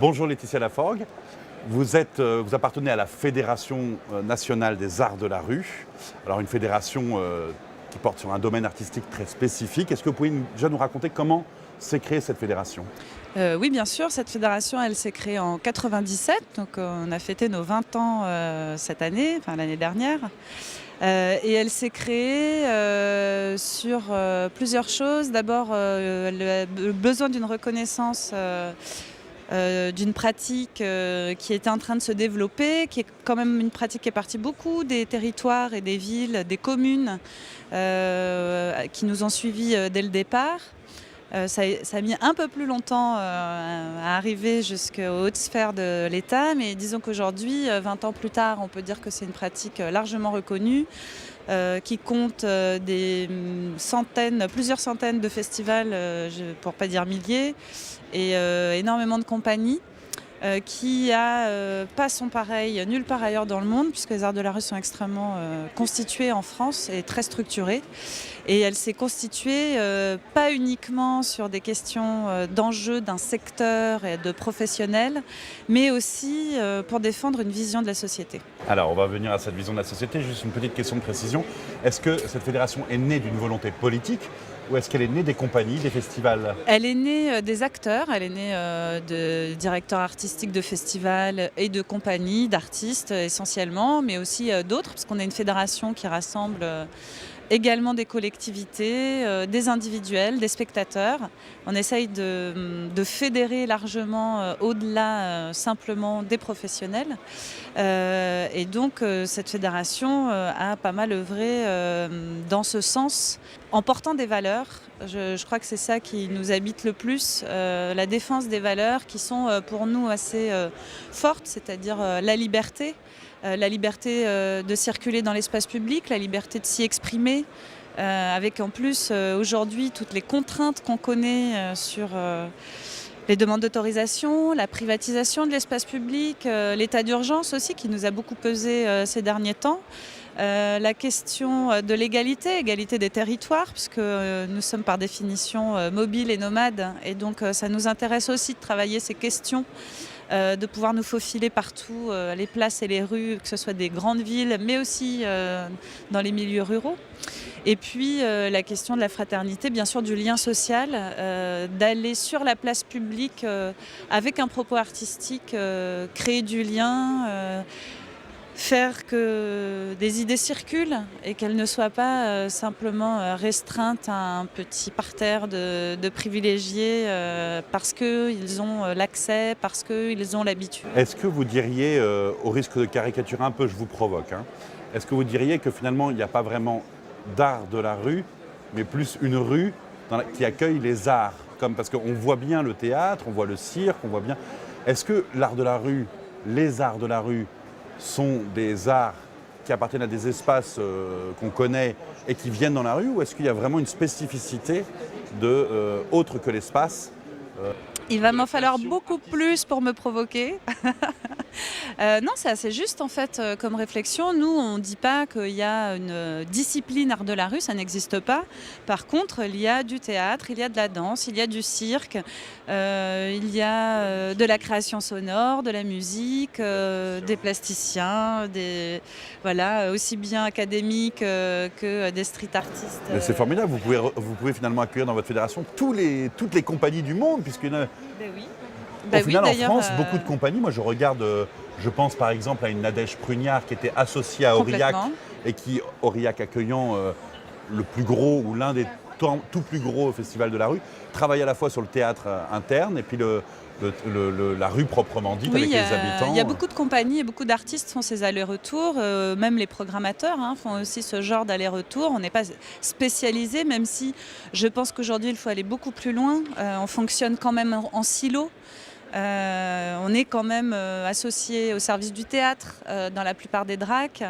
Bonjour Laetitia Laforgue, vous appartenez à la Fédération nationale des arts de la rue. Alors une fédération qui porte sur un domaine artistique très spécifique. Est-ce que vous pouvez déjà nous raconter comment s'est créée cette fédération ? Oui, bien sûr, cette fédération, elle s'est créée en 97, donc on a fêté nos 20 ans cette année, enfin l'année dernière. Et elle s'est créée sur plusieurs choses. D'abord, le besoin d'une reconnaissance d'une pratique qui était en train de se développer, qui est quand même une pratique qui est partie beaucoup des territoires et des villes, des communes qui nous ont suivis dès le départ. Ça a mis un peu plus longtemps à arriver jusqu'aux hautes sphères de l'État, mais disons qu'aujourd'hui, 20 ans plus tard, on peut dire que c'est une pratique largement reconnue, qui compte plusieurs centaines de festivals, pour ne pas dire milliers, et énormément de compagnies. Qui a pas son pareil nulle part ailleurs dans le monde, puisque les arts de la rue sont extrêmement constitués en France et très structurés. Et elle s'est constituée pas uniquement sur des questions d'enjeux d'un secteur et de professionnels, mais aussi pour défendre une vision de la société. Alors on va venir à cette vision de la société, juste une petite question de précision. Est-ce que cette fédération est née d'une volonté politique ou est-ce qu'elle est née des compagnies, des festivals ? Elle est née des acteurs, elle est née de directeurs artistiques de festivals et de compagnies, d'artistes essentiellement, mais aussi d'autres, parce qu'on est une fédération qui rassemble également des collectivités, des individuels, des spectateurs. On essaye de fédérer largement au-delà simplement des professionnels. Et donc cette fédération a pas mal œuvré dans ce sens, en portant des valeurs. Je crois que c'est ça qui nous habite le plus, la défense des valeurs qui sont pour nous assez fortes, c'est-à-dire la liberté de circuler dans l'espace public, la liberté de s'y exprimer, avec en plus aujourd'hui toutes les contraintes qu'on connaît sur les demandes d'autorisation, la privatisation de l'espace public, l'état d'urgence aussi qui nous a beaucoup pesé ces derniers temps. La question de égalité des territoires, puisque nous sommes par définition mobiles et nomades, et donc ça nous intéresse aussi de travailler ces questions, de pouvoir nous faufiler partout, les places et les rues, que ce soit des grandes villes, mais aussi dans les milieux ruraux. Et puis la question de la fraternité, bien sûr du lien social, d'aller sur la place publique avec un propos artistique, créer du lien, faire que des idées circulent et qu'elles ne soient pas simplement restreintes à un petit parterre de privilégiés parce qu'ils ont l'accès, parce qu'ils ont l'habitude. Est-ce que vous diriez, au risque de caricaturer un peu, je vous provoque, est-ce que vous diriez que finalement il n'y a pas vraiment d'art de la rue, mais plus une rue qui accueille les arts, parce qu'on voit bien le théâtre, on voit le cirque, on voit bien. Est-ce que l'art de la rue, les arts de la rue, sont des arts qui appartiennent à des espaces qu'on connaît et qui viennent dans la rue, ou est-ce qu'il y a vraiment une spécificité autre que l'espace Il va m'en falloir beaucoup plus pour me provoquer. Non, c'est assez juste en fait comme réflexion. Nous, on ne dit pas qu'il y a une discipline art de la rue, ça n'existe pas. Par contre, il y a du théâtre, il y a de la danse, il y a du cirque, il y a de la création sonore, de la musique, des plasticiens, aussi bien académiques que des street artistes. Mais c'est formidable, vous pouvez finalement accueillir dans votre fédération toutes les compagnies du monde, puisqu'il y en a... Ben oui. Au final, en France, beaucoup de compagnies. Moi, je pense par exemple à une Nadège Prugnard qui était associée à Aurillac et qui, Aurillac accueillant le plus gros ou l'un des tout plus gros festivals de la rue, travaille à la fois sur le théâtre interne et puis la rue proprement dite, avec les habitants. Il y a beaucoup de compagnies et beaucoup d'artistes font ces allers-retours, même les programmateurs font aussi ce genre d'aller-retour. On n'est pas spécialisé, même si je pense qu'aujourd'hui il faut aller beaucoup plus loin. On fonctionne quand même en silo. On est quand même associé au service du théâtre dans la plupart des DRAC.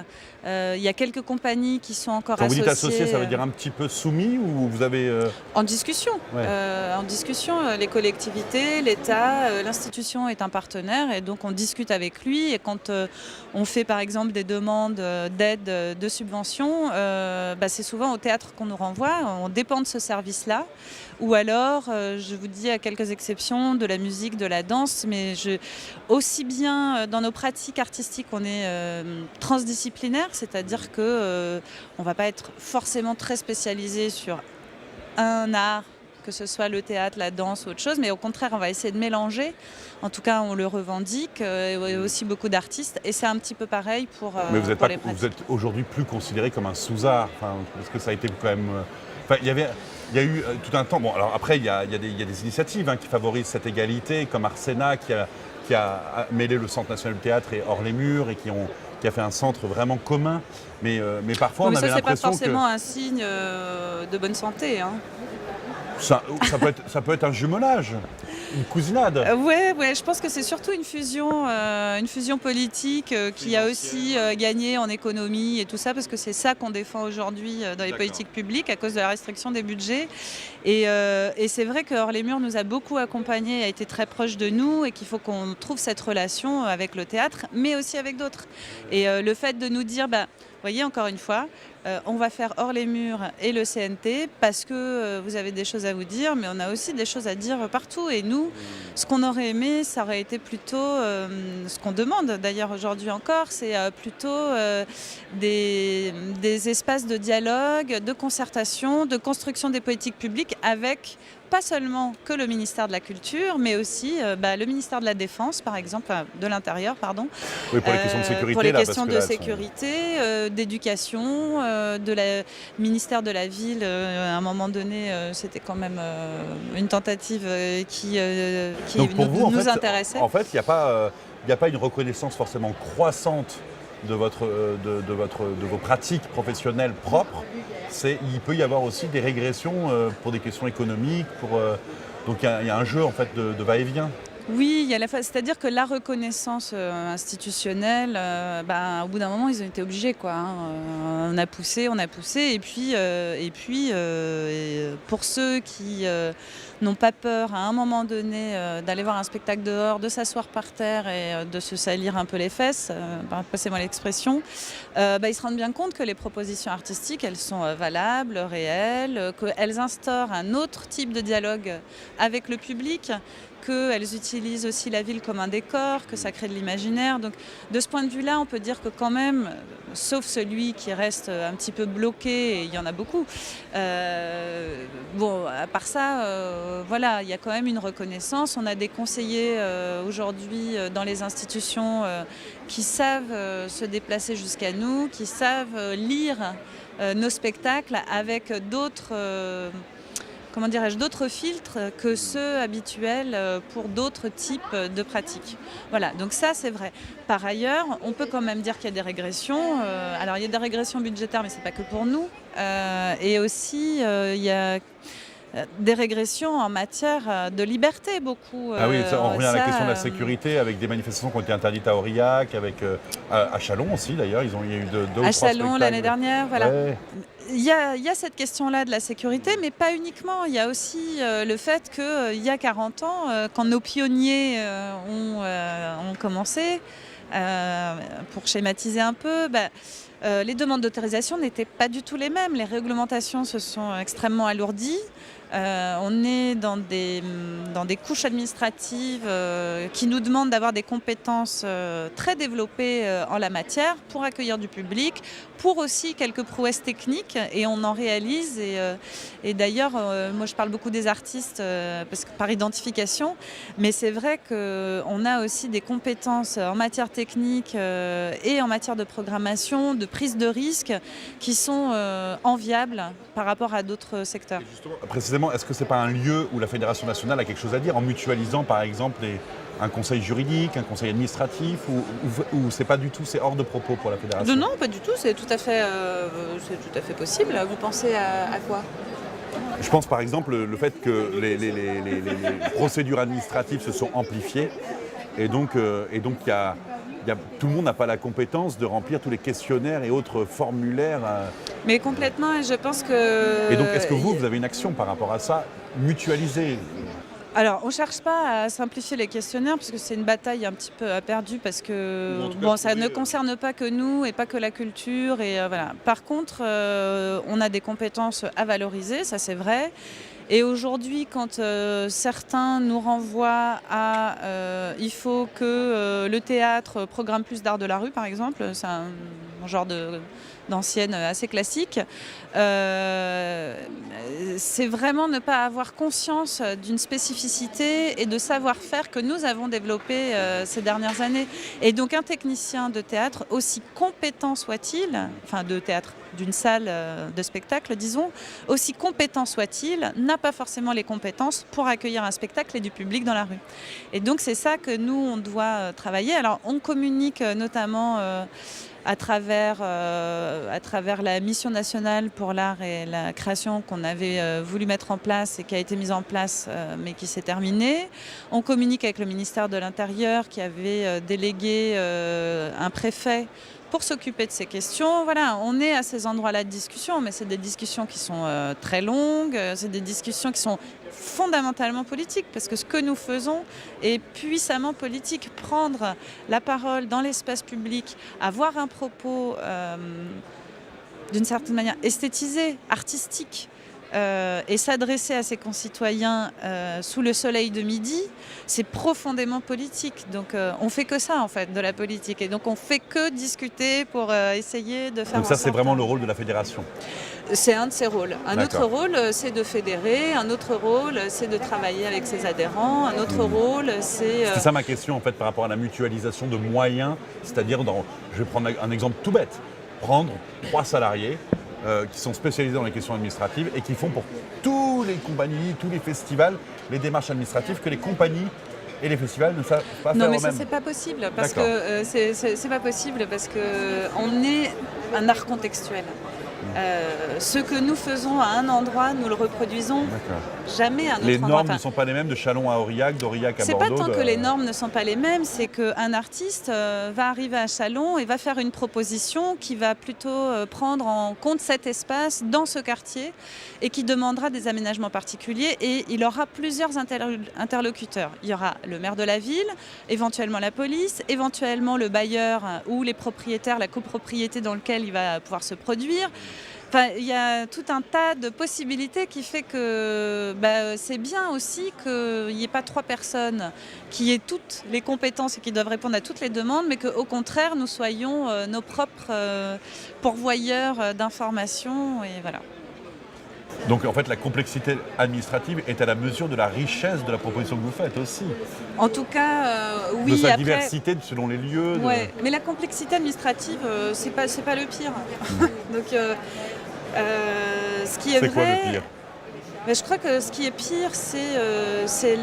Il y a quelques compagnies qui sont encore associées. Quand vous dites associé, ça veut dire un petit peu soumis ou vous avez... En discussion. Ouais. En discussion, les collectivités, l'État, l'institution est un partenaire et donc on discute avec lui. Et quand on fait par exemple des demandes d'aide, de subventions, c'est souvent au théâtre qu'on nous renvoie. On dépend de ce service-là. ou alors, je vous dis à quelques exceptions, de la musique, de la danse, mais aussi bien dans nos pratiques artistiques, on est transdisciplinaire, c'est-à-dire que on ne va pas être forcément très spécialisé sur un art, que ce soit le théâtre, la danse ou autre chose, mais au contraire, on va essayer de mélanger. En tout cas, on le revendique, et aussi beaucoup d'artistes, et c'est un petit peu pareil pour, Mais vous pour les pratiques. vous êtes aujourd'hui plus considéré comme un sous-art, enfin, parce que ça a été quand même... Enfin, il y a eu tout un temps... Bon, alors après, il y a des initiatives qui favorisent cette égalité, comme Arsena, qui a mêlé le Centre national du théâtre et Hors les murs, et qui a fait un centre vraiment commun. Mais parfois, Oui, on mais avait ça, c'est pas l'impression forcément que... un signe de bonne santé, hein. Ça peut être un jumelage, une cousinade. Ouais, je pense que c'est surtout une fusion politique qui a aussi gagné en économie et tout ça, parce que c'est ça qu'on défend aujourd'hui dans les politiques publiques à cause de la restriction des budgets. Et c'est vrai que Hors les murs nous a beaucoup accompagnés, a été très proche de nous, et qu'il faut qu'on trouve cette relation avec le théâtre, mais aussi avec d'autres. Et le fait de nous dire, voyez, encore une fois, on va faire Hors les murs et le CNT parce que vous avez des choses à vous dire, mais on a aussi des choses à dire partout. Et nous, ce qu'on aurait aimé, ça aurait été plutôt, ce qu'on demande d'ailleurs aujourd'hui encore, c'est plutôt des espaces de dialogue, de concertation, de construction des politiques publiques avec pas seulement que le ministère de la Culture, mais aussi le ministère de la Défense, par exemple, de l'Intérieur, pardon. Oui, pour les questions de sécurité. Pour les là, questions parce que de là, elles sont- sécurité, d'éducation, de la ministère de la Ville. À un moment donné, c'était quand même une tentative qui Donc pour vous, nous intéressait. en fait, il n'y a pas une reconnaissance forcément croissante de vos pratiques professionnelles propres. Il peut y avoir aussi des régressions pour des questions économiques. Donc il y a un jeu en fait de va-et-vient. Oui, c'est-à-dire que la reconnaissance institutionnelle, au bout d'un moment, ils ont été obligés, quoi, hein. On a poussé, et puis, pour ceux qui n'ont pas peur, à un moment donné, d'aller voir un spectacle dehors, de s'asseoir par terre et de se salir un peu les fesses, passez-moi l'expression, ils se rendent bien compte que les propositions artistiques, elles sont valables, réelles, qu'elles instaurent un autre type de dialogue avec le public, qu'elles utilisent aussi la ville comme un décor, que ça crée de l'imaginaire. Donc de ce point de vue-là, on peut dire que quand même, sauf celui qui reste un petit peu bloqué, et il y en a beaucoup, à part ça, il y a quand même une reconnaissance. On a des conseillers aujourd'hui dans les institutions qui savent se déplacer jusqu'à nous, qui savent lire nos spectacles avec d'autres filtres que ceux habituels pour d'autres types de pratiques. Voilà, donc ça c'est vrai. Par ailleurs, on peut quand même dire qu'il y a des régressions. Alors il y a des régressions budgétaires, mais c'est pas que pour nous. Et aussi il y a des régressions en matière de liberté, beaucoup. Ah oui, on revient à la question de la sécurité, avec des manifestations qui ont été interdites à Aurillac, à Châlons aussi d'ailleurs. Il y a eu deux ou à trois Châlons spectacles. l'année dernière, voilà. Ouais. Il y a cette question-là de la sécurité, mais pas uniquement. Il y a aussi le fait qu'il y a 40 ans, quand nos pionniers ont commencé, pour schématiser un peu, les demandes d'autorisation n'étaient pas du tout les mêmes. Les réglementations se sont extrêmement alourdies. On est dans des couches administratives qui nous demandent d'avoir des compétences très développées en la matière pour accueillir du public, pour aussi quelques prouesses techniques, et on en réalise. Et d'ailleurs, moi je parle beaucoup des artistes parce que par identification, mais c'est vrai qu'on a aussi des compétences en matière technique et en matière de programmation, de prise de risque, qui sont enviables par rapport à d'autres secteurs. Précisément, est-ce que ce n'est pas un lieu où la Fédération nationale a quelque chose à dire, en mutualisant par exemple un conseil juridique, un conseil administratif, ou c'est pas du tout, c'est hors de propos pour la Fédération? Non, pas du tout, c'est tout à fait possible. Vous pensez à quoi? Je pense par exemple le fait que les procédures administratives se sont amplifiées, et donc tout le monde n'a pas la compétence de remplir tous les questionnaires et autres formulaires. Mais complètement, et je pense que... Et donc est-ce que vous avez une action par rapport à ça, mutualisée? Alors, on ne cherche pas à simplifier les questionnaires, parce que c'est une bataille un petit peu perdue, parce que ça ne concerne pas que nous et pas que la culture. Et, voilà. Par contre, on a des compétences à valoriser, ça c'est vrai. Et aujourd'hui, quand certains nous renvoient à il faut que le théâtre programme plus d'art de la rue, par exemple, c'est un genre d'ancienne assez classique, c'est vraiment ne pas avoir conscience d'une spécificité et de savoir-faire que nous avons développé ces dernières années. Et donc un technicien de théâtre, aussi compétent soit-il, enfin de théâtre, d'une salle de spectacle, disons, aussi compétent soit-il, n'a pas forcément les compétences pour accueillir un spectacle et du public dans la rue. Et donc c'est ça que nous, on doit travailler. Alors on communique notamment à travers la mission nationale pour l'art et la création qu'on avait voulu mettre en place et qui a été mise en place mais qui s'est terminée. On communique avec le ministère de l'Intérieur qui avait délégué un préfet pour s'occuper de ces questions. Voilà, on est à ces endroits-là de discussion, mais c'est des discussions qui sont très longues, c'est des discussions qui sont fondamentalement politiques, parce que ce que nous faisons est puissamment politique. Prendre la parole dans l'espace public, avoir un propos d'une certaine manière esthétisé, artistique, et s'adresser à ses concitoyens sous le soleil de midi, c'est profondément politique. Donc on fait que ça en fait, de la politique. Et donc on fait que discuter pour essayer de faire Donc ça c'est vraiment le rôle de la fédération. C'est un de ses rôles. Un autre D'accord. rôle, c'est de fédérer. Un autre rôle, c'est de travailler avec ses adhérents. Un autre rôle, c'est... C'est ça ma question en fait par rapport à la mutualisation de moyens, c'est-à-dire, je vais prendre un exemple tout bête, prendre 3 salariés qui sont spécialisés dans les questions administratives et qui font pour tous les compagnies, tous les festivals, les démarches administratives que les compagnies et les festivals ne savent pas faire eux-mêmes. Non, mais ça, c'est pas possible. Parce que c'est pas possible parce qu'on est un art contextuel. Ce que nous faisons à un endroit, nous le reproduisons jamais à un autre endroit. Les normes ne sont pas les mêmes de Châlons à Aurillac, d'Aurillac à Bordeaux. C'est pas tant que les normes ne sont pas les mêmes, c'est qu'un artiste va arriver à Châlons et va faire une proposition qui va plutôt prendre en compte cet espace dans ce quartier et qui demandera des aménagements particuliers, et il aura plusieurs interlocuteurs. Il y aura le maire de la ville, éventuellement la police, éventuellement le bailleur ou les propriétaires, la copropriété dans laquelle il va pouvoir se produire. Enfin, il y a tout un tas de possibilités qui fait que c'est bien aussi qu'il n'y ait pas 3 personnes qui aient toutes les compétences et qui doivent répondre à toutes les demandes, mais qu'au contraire, nous soyons nos propres pourvoyeurs d'informations. Et voilà. Donc en fait, la complexité administrative est à la mesure de la richesse de la proposition que vous faites aussi. En tout cas, oui. De sa après, diversité selon les lieux. Ouais, mais la complexité administrative, c'est pas le pire. Donc, ce qui est C'est vrai, quoi le pire? Je crois que ce qui est pire, c'est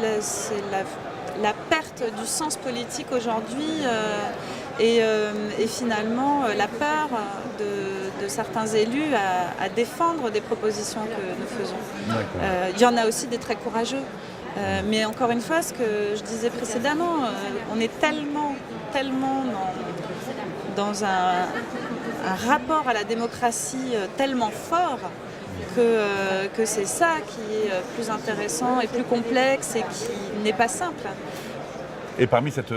la perte du sens politique aujourd'hui et finalement la peur de certains élus à défendre des propositions que nous faisons. Il y en a aussi des très courageux. Mais encore une fois, ce que je disais précédemment, on est tellement dans un rapport à la démocratie tellement fort que c'est ça qui est plus intéressant et plus complexe et qui n'est pas simple. Et parmi cette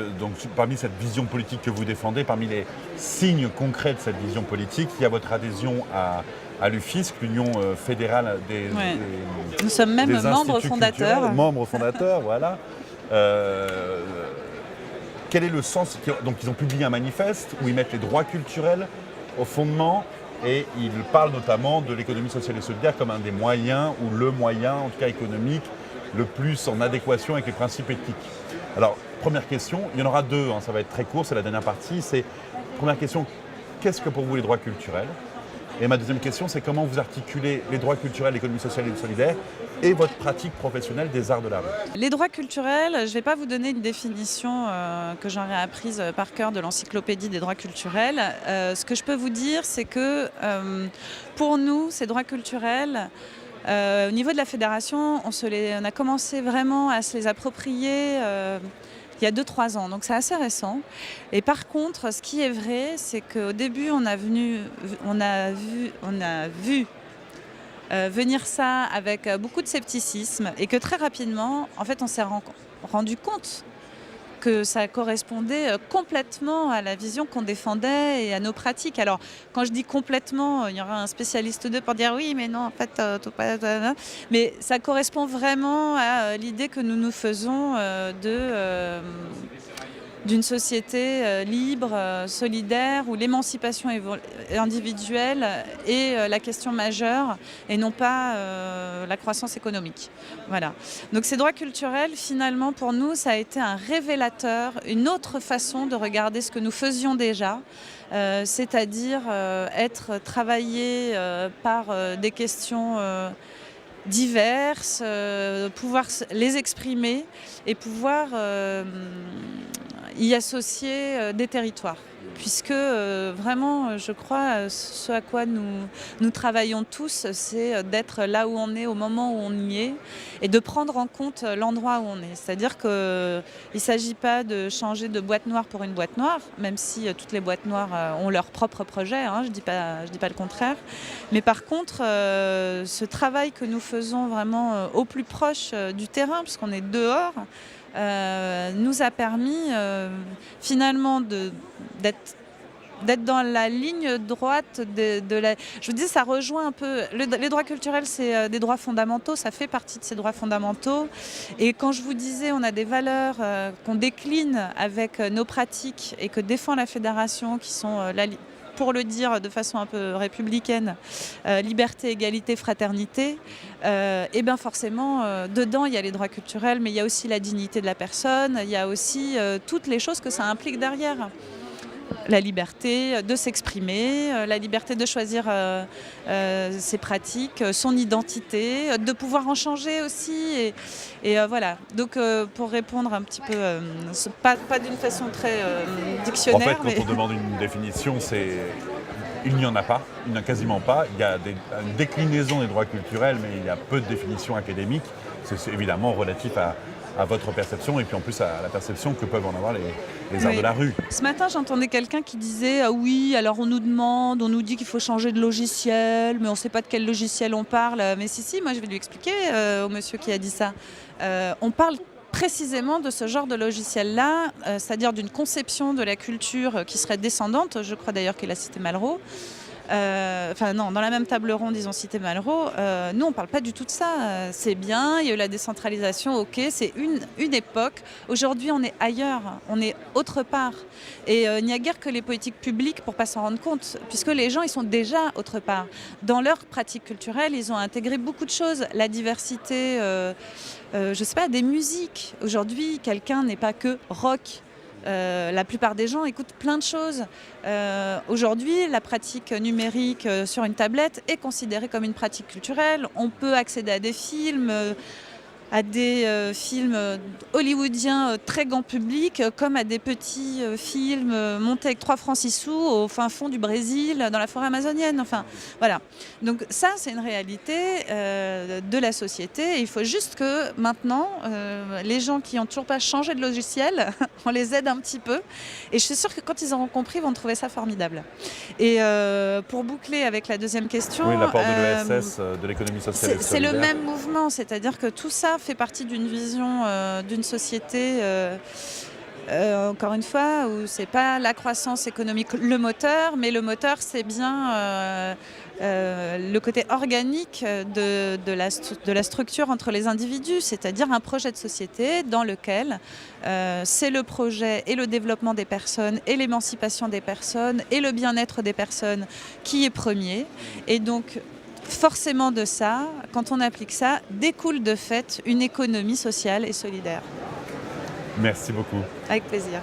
vision politique que vous défendez, parmi les signes concrets de cette vision politique, il y a votre adhésion à l'UFISC, l'Union fédérale des Nous sommes même membres fondateurs. Membres fondateurs, voilà. Quel est le sens? Donc ils ont publié un manifeste où ils mettent les droits culturels au fondement et ils parlent notamment de l'économie sociale et solidaire comme un des moyens, ou le moyen, en tout cas économique, le plus en adéquation avec les principes éthiques. Alors, première question, il y en aura 2, ça va être très court, c'est la dernière partie. Première question, qu'est-ce que pour vous les droits culturels? Et ma deuxième question, c'est comment vous articulez les droits culturels, l'économie sociale et solidaire et votre pratique professionnelle des arts de la rue? Les droits culturels, je ne vais pas vous donner une définition que j'aurais apprise par cœur de l'encyclopédie des droits culturels. Ce que je peux vous dire, c'est que pour nous, ces droits culturels, au niveau de la fédération, on a commencé vraiment à se les approprier il y a 2-3 ans, donc c'est assez récent. Et par contre, ce qui est vrai, c'est qu'au début, on a vu venir ça avec beaucoup de scepticisme et que très rapidement, en fait, on s'est rendu compte que ça correspondait complètement à la vision qu'on défendait et à nos pratiques. Alors, quand je dis complètement, il y aura un spécialiste d'eux pour dire oui, mais non, en fait, tout pas. Mais ça correspond vraiment à l'idée que nous nous faisons d'une société libre, solidaire, où l'émancipation individuelle est la question majeure et non pas la croissance économique. Voilà. Donc ces droits culturels, finalement, pour nous, ça a été un révélateur, une autre façon de regarder ce que nous faisions déjà, c'est-à-dire être travaillé par des questions diverses, pouvoir les exprimer et pouvoir y associer des territoires. Puisque vraiment, je crois, ce à quoi nous travaillons tous, c'est d'être là où on est au moment où on y est et de prendre en compte l'endroit où on est. C'est-à-dire qu'il ne s'agit pas de changer de boîte noire pour une boîte noire, même si toutes les boîtes noires ont leur propre projet, hein, je dis pas le contraire. Mais par contre, ce travail que nous faisons vraiment au plus proche du terrain, puisqu'on est dehors, nous a permis finalement d'être dans la ligne droite de la... Je vous dis, ça rejoint un peu... Les droits culturels, c'est des droits fondamentaux, ça fait partie de ces droits fondamentaux. Et quand je vous disais, on a des valeurs qu'on décline avec nos pratiques et que défend la Fédération, qui sont, pour le dire de façon un peu républicaine, liberté, égalité, fraternité, et bien forcément, dedans, il y a les droits culturels, mais il y a aussi la dignité de la personne, il y a aussi toutes les choses que ça implique derrière. La liberté de s'exprimer, la liberté de choisir ses pratiques, son identité, de pouvoir en changer aussi. Et voilà. Donc pour répondre un petit peu, pas d'une façon très dictionnaire. En fait, quand on demande une définition, il n'y en a pas, il n'y en a quasiment pas. Il y a une déclinaison des droits culturels, mais il y a peu de définitions académiques. C'est évidemment relatif à votre perception et puis en plus à la perception que peuvent en avoir les arts de la rue. Ce matin, j'entendais quelqu'un qui disait oui, alors on nous dit qu'il faut changer de logiciel, mais on ne sait pas de quel logiciel on parle. Mais si, moi je vais lui expliquer au monsieur qui a dit ça. On parle précisément de ce genre de logiciel-là, c'est-à-dire d'une conception de la culture qui serait descendante, je crois d'ailleurs qu'il a cité Malraux. Dans la même table ronde, ils ont cité Malraux. Nous, on ne parle pas du tout de ça. C'est bien, il y a eu la décentralisation, ok, c'est une époque. Aujourd'hui, on est ailleurs, on est autre part. Et il n'y a guère que les politiques publiques pour ne pas s'en rendre compte, puisque les gens, ils sont déjà autre part. Dans leur pratique culturelle, ils ont intégré beaucoup de choses. La diversité, je ne sais pas, des musiques. Aujourd'hui, quelqu'un n'est pas que rock. La plupart des gens écoutent plein de choses. Aujourd'hui, la pratique numérique sur une tablette est considérée comme une pratique culturelle. On peut accéder à des films hollywoodiens très grand public, comme à des petits films montés avec 3 francs 6 sous au fin fond du Brésil, dans la forêt amazonienne. Enfin, voilà. Donc ça, c'est une réalité de la société. Et il faut juste que maintenant, les gens qui n'ont toujours pas changé de logiciel, on les aide un petit peu. Et je suis sûre que quand ils auront compris, ils vont trouver ça formidable. Et pour boucler avec la deuxième question... Oui, l'apport de l'ESS, de l'économie sociale et solidaire. C'est le même mouvement, c'est-à-dire que tout ça fait partie d'une vision d'une société, encore une fois, où c'est pas la croissance économique le moteur, mais le moteur, c'est bien le côté organique de la structure entre les individus, c'est-à-dire un projet de société dans lequel c'est le projet et le développement des personnes et l'émancipation des personnes et le bien-être des personnes qui est premier. Et donc, forcément de ça, quand on applique ça, découle de fait une économie sociale et solidaire. Merci beaucoup. Avec plaisir.